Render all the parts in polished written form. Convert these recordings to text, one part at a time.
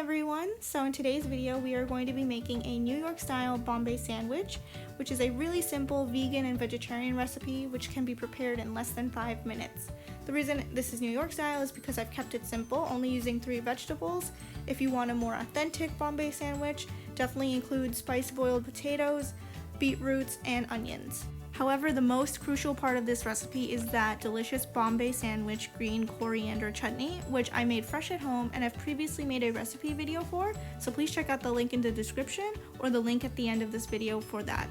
everyone! So in today's video we are going to be making a New York style Bombay sandwich, which is a really simple vegan and vegetarian recipe which can be prepared in less than 5 minutes. The reason this is New York style is because I've kept it simple, only using 3 vegetables. If you want a more authentic Bombay sandwich, definitely include spiced boiled potatoes, beetroots, and onions. However, the most crucial part of this recipe is that delicious Bombay sandwich green coriander chutney, which I made fresh at home and have previously made a recipe video for, so please check out the link in the description or the link at the end of this video for that.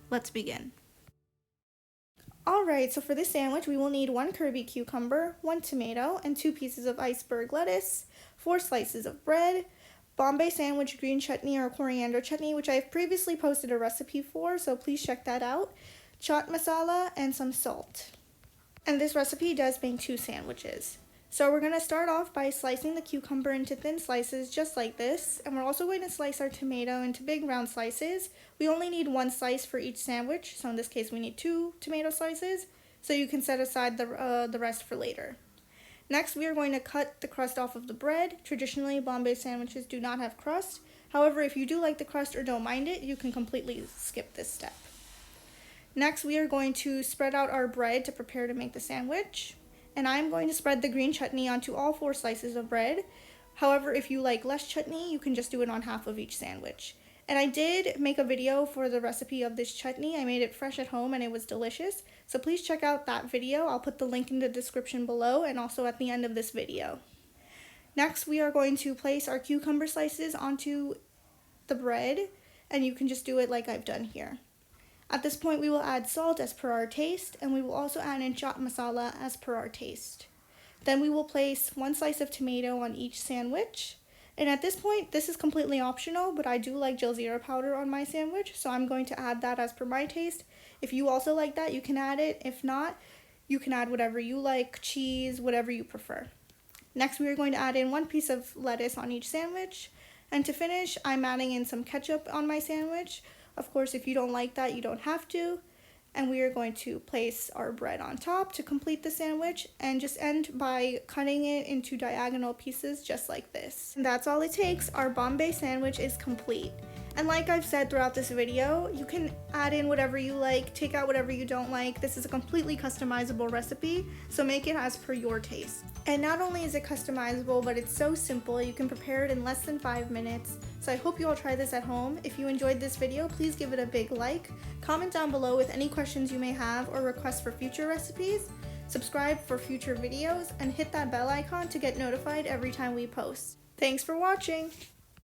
Let's begin. Alright, so for this sandwich we will need 1 Kirby cucumber, 1 tomato, and 2 pieces of iceberg lettuce, 4 slices of bread, Bombay sandwich green chutney or coriander chutney, which I have previously posted a recipe for, so please check that out, chaat masala, and some salt. And this recipe does make 2 sandwiches. So we're going to start off by slicing the cucumber into thin slices just like this, and we're also going to slice our tomato into big round slices. We only need 1 slice for each sandwich, so in this case we need 2 tomato slices, so you can set aside the rest for later. Next we are going to cut the crust off of the bread. Traditionally Bombay sandwiches do not have crust, however if you do like the crust or don't mind it, you can completely skip this step. Next, we are going to spread out our bread to prepare to make the sandwich. And I'm going to spread the green chutney onto all 4 slices of bread. However, if you like less chutney, you can just do it on half of each sandwich. And I did make a video for the recipe of this chutney. I made it fresh at home and it was delicious. So please check out that video. I'll put the link in the description below and also at the end of this video. Next, we are going to place our cucumber slices onto the bread. And you can just do it like I've done here. At this point, we will add salt as per our taste, and we will also add in chaat masala as per our taste. Then we will place 1 slice of tomato on each sandwich. And at this point, this is completely optional, but I do like Jalzeera powder on my sandwich, so I'm going to add that as per my taste. If you also like that, you can add it. If not, you can add whatever you like, cheese, whatever you prefer. Next, we are going to add in 1 piece of lettuce on each sandwich. And to finish, I'm adding in some ketchup on my sandwich. Of course, if you don't like that, you don't have to. And we are going to place our bread on top to complete the sandwich and just end by cutting it into diagonal pieces just like this. And that's all it takes. Our Bombay sandwich is complete. And like I've said throughout this video, you can add in whatever you like, take out whatever you don't like. This is a completely customizable recipe, so make it as per your taste. And not only is it customizable, but it's so simple. You can prepare it in less than 5 minutes. So I hope you all try this at home. If you enjoyed this video, please give it a big like. Comment down below with any questions you may have or requests for future recipes. Subscribe for future videos and hit that bell icon to get notified every time we post. Thanks for watching!